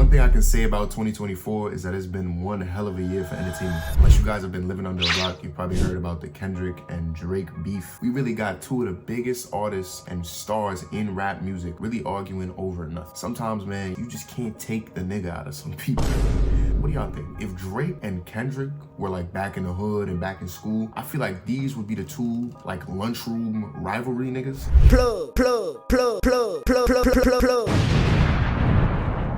One thing I can say about 2024 is that it's been one hell of a year for entertainment. Unless you guys have been living under a rock, you probably heard about the Kendrick and Drake beef. We really got two of the biggest artists and stars in rap music really arguing over nothing. Sometimes, man, you just can't take the nigga out of some people. What do y'all think? If Drake and Kendrick were like back in the hood and back in school, I feel like these would be the two like lunchroom rivalry niggas.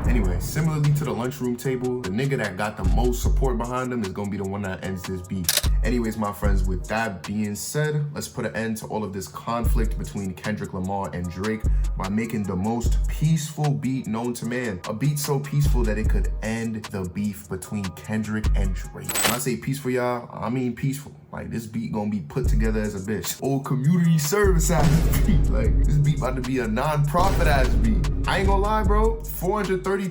Anyway, similarly to the lunchroom table, the nigga that got the most support behind them is gonna be the one that ends this beef. Anyways, my friends, with that being said, let's put an end to all of this conflict between Kendrick Lamar and Drake by making the most peaceful beat known to man. A beat so peaceful that it could end the beef between Kendrick and Drake. When I say peaceful, y'all, I mean peaceful. Like, this beat gonna be put together as a bitch. Old community service ass beat. Like, this beat about to be a non-profit ass beat. I ain't gonna lie, bro. 430.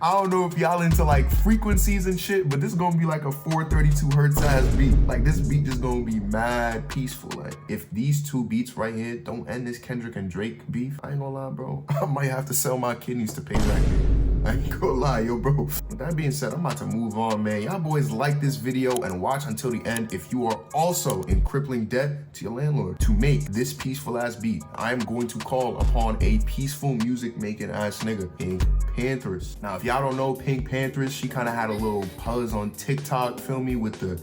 I don't know if y'all into like frequencies and shit, but this is gonna be like a 432 hertz ass beat. Like, this beat just gonna be mad peaceful. Like, if these two beats right here don't end this Kendrick and Drake beef, I ain't gonna lie, bro. I might have to sell my kidneys to pay back. I ain't gonna lie, yo, bro. With that being said, I'm about to move on, man. Y'all boys like this video and watch until the end if you are also in crippling debt to your landlord. To make this peaceful ass beat, I am going to call upon a peaceful music making ass nigga, Pink Panthers. Now, if y'all don't know Pink Panthers, she kind of had a little buzz on TikTok, feel me, with the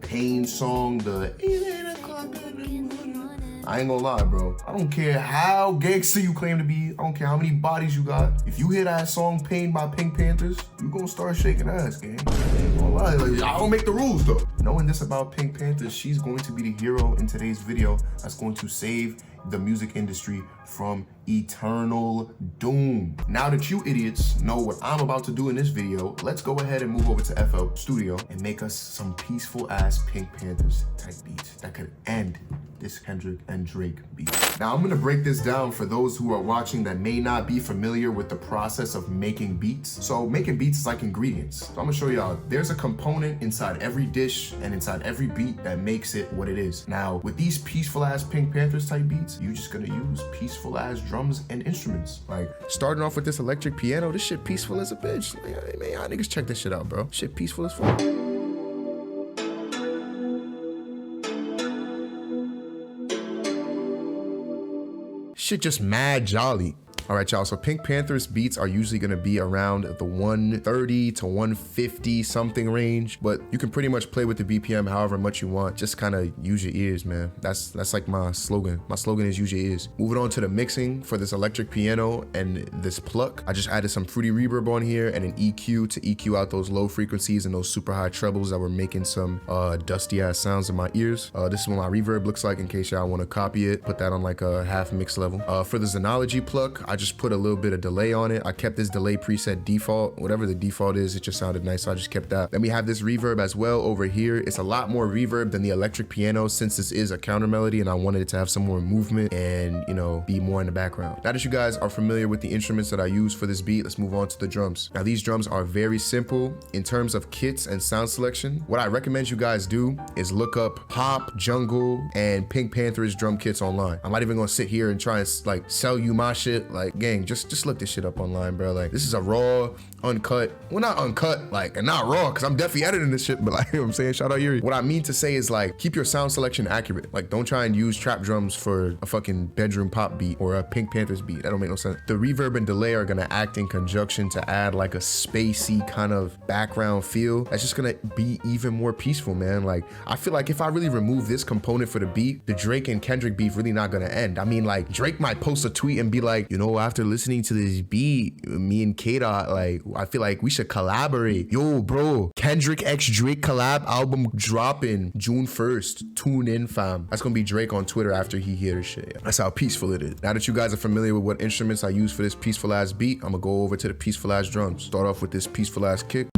Pain song, the I ain't gonna lie, bro. I don't care how gangster you claim to be. I don't care how many bodies you got. If you hear that song Pain by Pink Panthers, you gonna start shaking ass, gang. I ain't gonna lie. Like, I don't make the rules, though. Knowing this about Pink Panthers, she's going to be the hero in today's video that's going to save the music industry from eternal doom. Now that you idiots know what I'm about to do in this video, let's go ahead and move over to FL Studio and make us some peaceful ass Pink Panthers type beats that could end this Kendrick and Drake beat. Now I'm gonna break this down for those who are watching that may not be familiar with the process of making beats. So making beats is like ingredients. So I'm gonna show y'all, there's a component inside every dish and inside every beat that makes it what it is. Now with these peaceful ass Pink Panthers type beats, you're just gonna use peaceful ass drums and instruments. Like, starting off with this electric piano, this shit peaceful as a bitch. Like, man, y'all niggas check this shit out, bro. Shit peaceful as fuck. Shit just mad jolly. All right, y'all, so Pink Panthers beats are usually gonna be around the 130 to 150 something range, but you can pretty much play with the BPM however much you want. Just kind of use your ears, man. That's like my slogan. My slogan is use your ears. Moving on to the mixing for this electric piano and this pluck, I just added some fruity reverb on here and an EQ to EQ out those low frequencies and those super high trebles that were making some dusty ass sounds in my ears. This is what my reverb looks like in case y'all want to copy it. Put that on like a half mix level. For the Xenology pluck, I just put a little bit of delay on it. I kept this delay preset default. Whatever the default is, it just sounded nice, so I just kept that. Then we have this reverb as well over here. It's a lot more reverb than the electric piano since this is a counter melody and I wanted it to have some more movement and, you know, be more in the background. Now that you guys are familiar with the instruments that I use for this beat, let's move on to the drums. Now these drums are very simple in terms of kits and sound selection. What I recommend you guys do is look up Pop, Jungle, and Pink Panthers drum kits online. I'm not even gonna sit here and try and like sell you my shit. Like, gang, just look this shit up online, bro. Like, this is a raw, uncut, well, not uncut, like, and not raw, because I'm definitely editing this shit, but like, you know what I'm saying? Shout out Yuri. What I mean to say is, like, keep your sound selection accurate. Like, don't try and use trap drums for a fucking bedroom pop beat or a Pink Panthers beat. That don't make no sense. The reverb and delay are gonna act in conjunction to add like a spacey kind of background feel. That's just gonna be even more peaceful, man. Like, I feel like if I really remove this component for the beat, the Drake and Kendrick beef really not gonna end. I mean, like, Drake might post a tweet and be like, you know, after listening to this beat, me and K-Dot, like, I feel like we should collaborate. Yo, bro, Kendrick x Drake collab album dropping June 1st. Tune in, fam. That's gonna be Drake on Twitter after he hears shit. That's how peaceful it is. Now that you guys are familiar with what instruments I use for this peaceful ass beat, I'm gonna go over to the peaceful ass drums. Start off with this peaceful ass kick.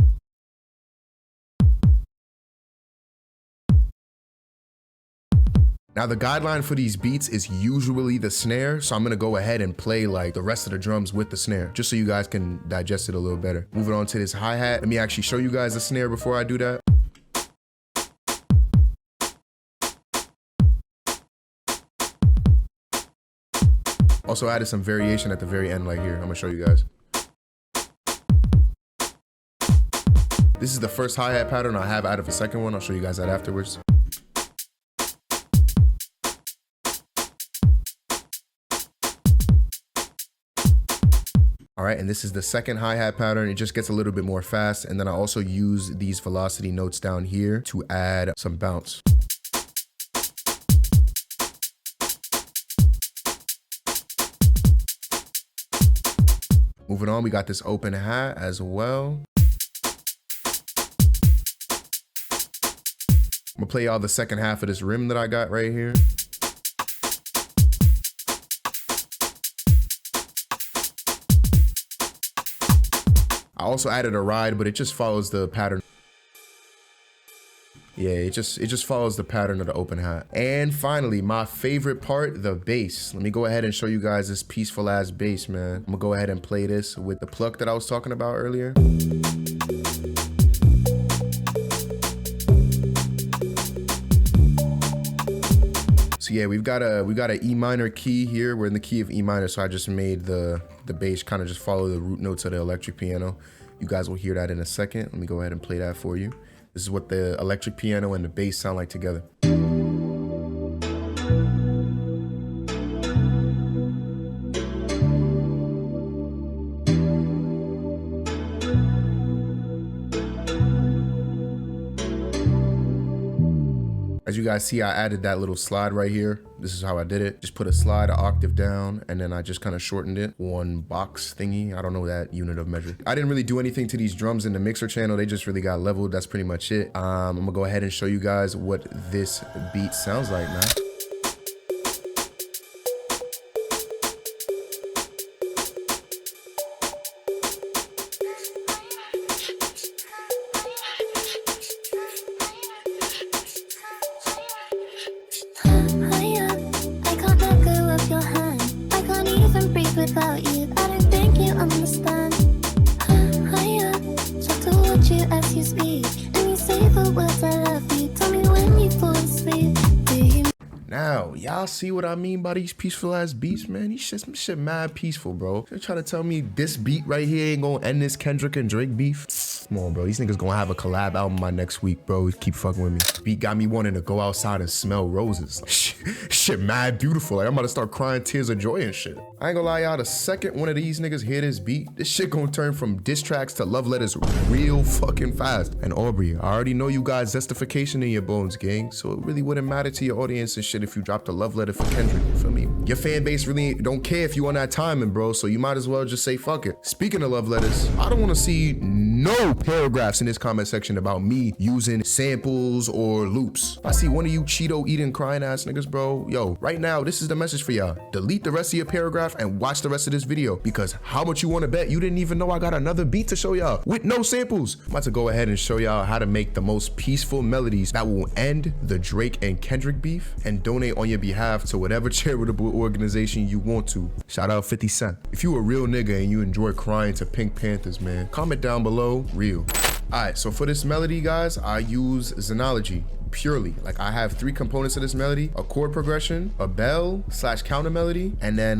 Now the guideline for these beats is usually the snare, so I'm gonna go ahead and play like the rest of the drums with the snare, just so you guys can digest it a little better. Moving on to this hi-hat. Let me actually show you guys the snare before I do that. Also added some variation at the very end, like here. I'm gonna show you guys. This is the first hi-hat pattern. I have added a second one. I'll show you guys that afterwards. All right, and this is the second hi-hat pattern. It just gets a little bit more fast. And then I also use these velocity notes down here to add some bounce. Moving on, we got this open hat as well. I'm gonna play y'all the second half of this rim that I got right here. I also added a ride, but it just follows the pattern. Yeah, it just follows the pattern of the open hat. And finally, my favorite part, the bass. Let me go ahead and show you guys this peaceful ass bass, man. I'm gonna go ahead and play this with the pluck that I was talking about earlier. So yeah, we've got a E minor key here. We're in the key of E minor, so I just made the bass kind of just follow the root notes of the electric piano. You guys will hear that in a second. Let me go ahead and play that for you. This is what the electric piano and the bass sound like together. As you guys see, I added that little slide right here. This is how I did it. Just put a slide an octave down, and then I just kind of shortened it. One box thingy. I don't know that unit of measure. I didn't really do anything to these drums in the mixer channel. They just really got leveled. That's pretty much it. I'm gonna go ahead and show you guys what this beat sounds like, man. Without you, I don't think you understand. Try to watch you as you speak, and you say the words I love you. Tell me when you fall asleep. Do you? Now, y'all see what I mean by these peaceful ass beats, man? These shit mad peaceful, bro. You're trying to tell me this beat right here ain't gonna end this Kendrick and Drake beef? Come on, bro. These niggas gonna have a collab album by next week, bro. Keep fucking with me. Beat got me wanting to go outside and smell roses. Shit mad beautiful. Like, I'm about to start crying tears of joy and shit. I ain't gonna lie, y'all. The second one of these niggas hear this beat, this shit gonna turn from diss tracks to love letters real fucking fast. And Aubrey, I already know you got zestification in your bones, gang. So it really wouldn't matter to your audience and shit if you dropped a love letter for Kendrick, you feel me? Your fan base really don't care if you on that timing, bro. So you might as well just say fuck it. Speaking of love letters, I don't wanna see no paragraphs in this comment section about me using samples or loops. If I see one of you Cheeto eating crying ass niggas, bro, yo, right now, this is the message for y'all. Delete the rest of your paragraph and watch the rest of this video, because how much you wanna bet you didn't even know I got another beat to show y'all with no samples. I'm about to go ahead and show y'all how to make the most peaceful melodies that will end the Drake and Kendrick beef and donate on your behalf to whatever charitable organization you want to. Shout out 50 Cent. If you a real nigga and you enjoy crying to Pink Panthers, man, comment down below, real. All right, so for this melody, guys, I use Xenology purely. Like, I have 3 components of this melody: a chord progression, a bell / counter melody, and then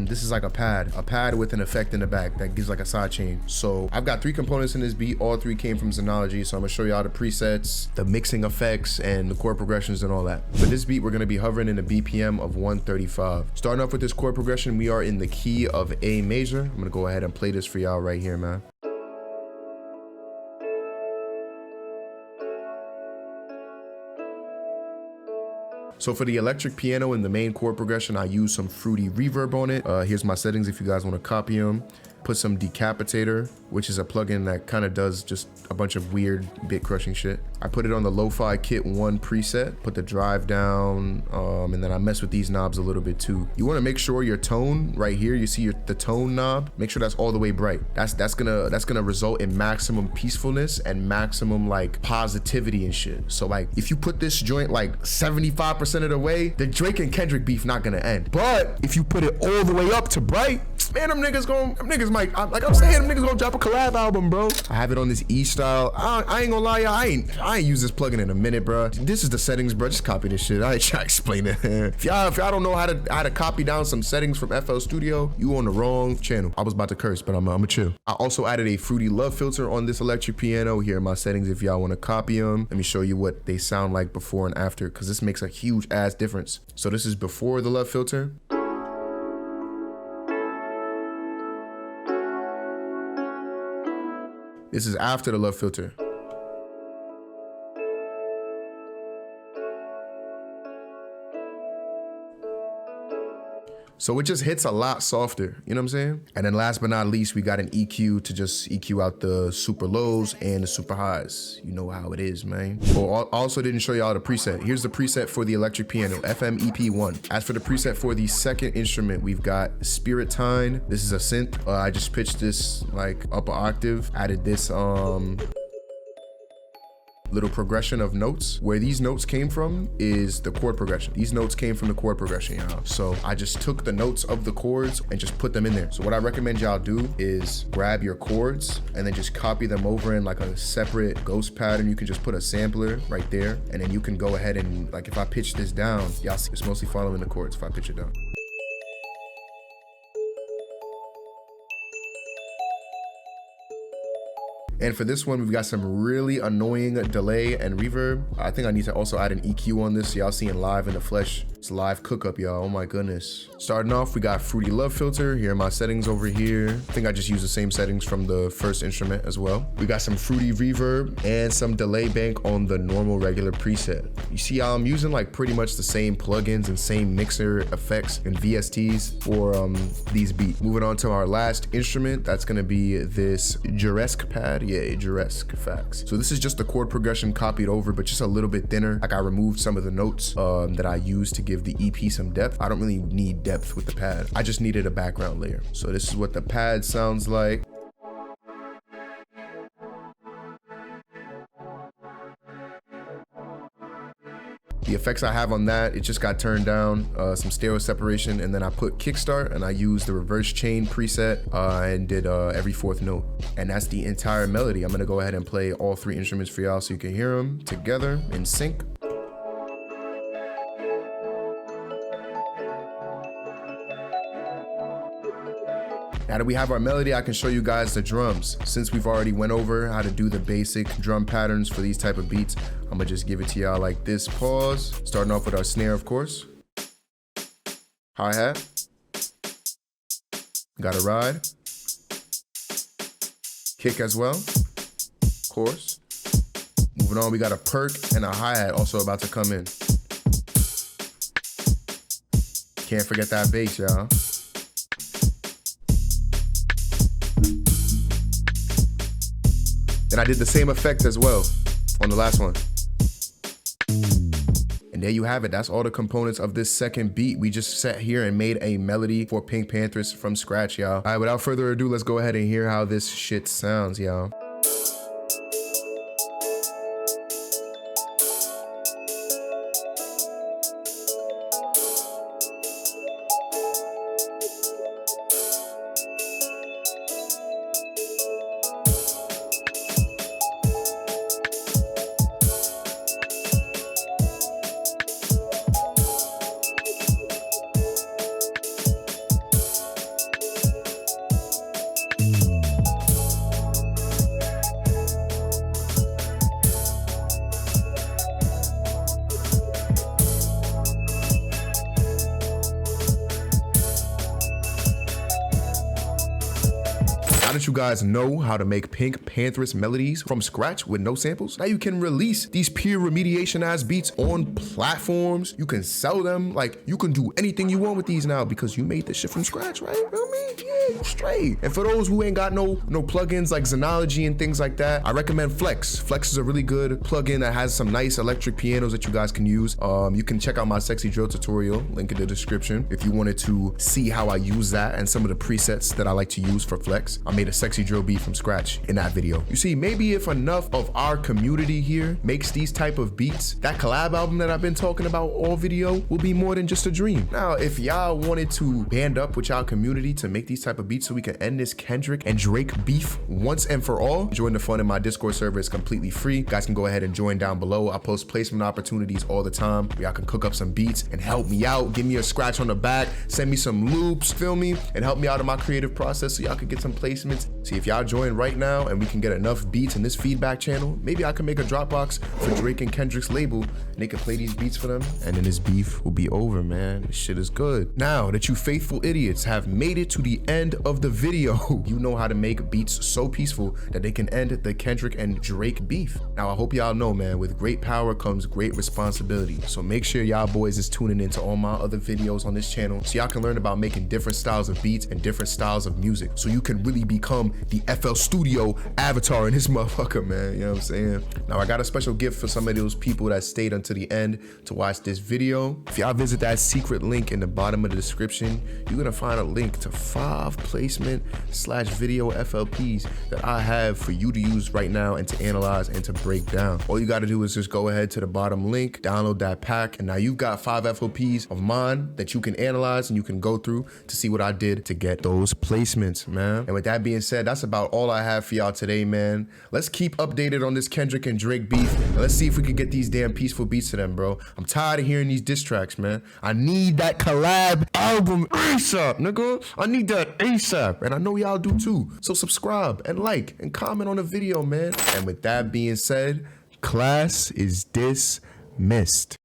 this is like a pad with an effect in the back that gives like a side chain. So I've got 3 components in this beat. All 3 came from Xenology. So I'm gonna show y'all the presets, the mixing effects, and the chord progressions and all that. For this beat, we're gonna be hovering in a BPM of 135. Starting off with this chord progression, we are in the key of A major. I'm gonna go ahead and play this for y'all right here, man. So for the electric piano and the main chord progression, I use some fruity reverb on it. Here's my settings if you guys want to copy them. Put some Decapitator, which is a plugin that kind of does just a bunch of weird bit crushing shit. I put it on the Lo-Fi Kit 1 preset, put the drive down, and then I mess with these knobs a little bit too. You want to make sure your tone right here, you see the tone knob, make sure that's all the way bright. That's gonna result in maximum peacefulness and maximum like positivity and shit. So like if you put this joint like 75% of the way, the Drake and Kendrick beef not gonna end. But if you put it all the way up to bright, Man, them niggas might, like I'm saying, them niggas gonna drop a collab album, bro. I have it on this E style. I ain't gonna lie, y'all, I ain't used this plugin in a minute, bro. This is the settings, bro. Just copy this shit. I ain't trying to explain it. If y'all don't know how to copy down some settings from FL Studio, you on the wrong channel. I was about to curse, but I'ma chill. I also added a fruity love filter on this electric piano. Here are my settings if y'all want to copy them. Let me show you what they sound like before and after, because this makes a huge ass difference. So this is before the love filter. This is after the love filter. So it just hits a lot softer, you know what I'm saying? And then last but not least, we got an EQ to just EQ out the super lows and the super highs. You know how it is, man. Oh, also didn't show y'all the preset. Here's the preset for the electric piano, FM EP1. As for the preset for the second instrument, we've got Spirit Time. This is a synth. I just pitched this like up an octave, added this little progression of notes. Where these notes came from is the chord progression. These notes came from the chord progression, y'all. So I just took the notes of the chords and just put them in there. So what I recommend y'all do is grab your chords and then just copy them over in like a separate ghost pattern. You can just put a sampler right there, and then you can go ahead and, like, if I pitch this down, y'all see it's mostly following the chords if I pitch it down. And for this one, we've got some really annoying delay and reverb. I think I need to also add an EQ on this so y'all seeing live in the flesh. It's live cook up, y'all. Oh my goodness. Starting off, we got Fruity Love Filter. Here are my settings over here. I think I just used the same settings from the first instrument as well. We got some Fruity Reverb and some delay bank on the normal regular preset. You see how I'm using like pretty much the same plugins and same mixer effects and VSTs for these beats. Moving on to our last instrument, that's gonna be this Juresque pad. Yeah, Juresque, facts. So this is just the chord progression copied over, but just a little bit thinner. Like I removed some of the notes that I used to give the EP some depth. I don't really need depth with the pad. I just needed a background layer. So this is what the pad sounds like. The effects I have on that, it just got turned down, some stereo separation, and then I put kickstart and I used the reverse chain preset and did every fourth note. And that's the entire melody. I'm gonna go ahead and play all three instruments for y'all so you can hear them together in sync. Now that we have our melody, I can show you guys the drums. Since we've already went over how to do the basic drum patterns for these type of beats, I'm gonna just give it to y'all like this. Pause. Starting off with our snare, of course. Hi-hat. Got a ride. Kick as well, of course. Moving on, we got a perk and a hi-hat also about to come in. Can't forget that bass, y'all. Then I did the same effect as well on the last one. And there you have it. That's all the components of this second beat. We just sat here and made a melody for Pink Panthers from scratch, y'all. All right, without further ado, let's go ahead and hear how this shit sounds, y'all. Now that you guys know how to make Pink Panthers melodies from scratch with no samples, now you can release these peer remediation ass beats on platforms. You can sell them. Like, you can do anything you want with these now because you made this shit from scratch, right? You know what I mean? Yeah, straight. And for those who ain't got no plugins like Xenology and things like that, I recommend Flex. Flex is a really good plugin that has some nice electric pianos that you guys can use. You can check out my sexy drill tutorial, link in the description, if you wanted to see how I use that and some of the presets that I like to use for Flex. I'm made a sexy drill beat from scratch in that video. You see, maybe if enough of our community here makes these type of beats, that collab album that I've been talking about all video will be more than just a dream. Now, if y'all wanted to band up with y'all community to make these type of beats so we can end this Kendrick and Drake beef once and for all, join the fun in my Discord server. It's completely free. You guys can go ahead and join down below. I post placement opportunities all the time. Y'all can cook up some beats and help me out. Give me a scratch on the back, send me some loops, feel me, and help me out in my creative process so y'all can get some placements. See, if y'all join right now and we can get enough beats in this feedback channel, maybe I can make a Dropbox for Drake and Kendrick's label and they can play these beats for them, and then this beef will be over, man. This shit is good. Now that you faithful idiots have made it to the end of the video, you know how to make beats so peaceful that they can end the Kendrick and Drake beef. Now, I hope y'all know, man, with great power comes great responsibility. So make sure y'all boys is tuning into all my other videos on this channel so y'all can learn about making different styles of beats and different styles of music so you can really become the FL Studio avatar in this motherfucker, man. You know what I'm saying? Now, I got a special gift for some of those people that stayed until the end to watch this video. If y'all visit that secret link in the bottom of the description, you're gonna find a link to 5 placement/video FLPs that I have for you to use right now and to analyze and to break down. All you gotta do is just go ahead to the bottom link, download that pack, and now you've got 5 FLPs of mine that you can analyze and you can go through to see what I did to get those placements, man. And with that being said, that's about all I have for y'all today, man. Let's keep updated on this Kendrick and Drake beef, and let's see if we can get these damn peaceful beats to them, bro. I'm tired of hearing these diss tracks, man. I need that collab album ASAP, nigga. I need that ASAP, and I know y'all do too. So subscribe and like and comment on the video, man. And with that being said, class is dismissed.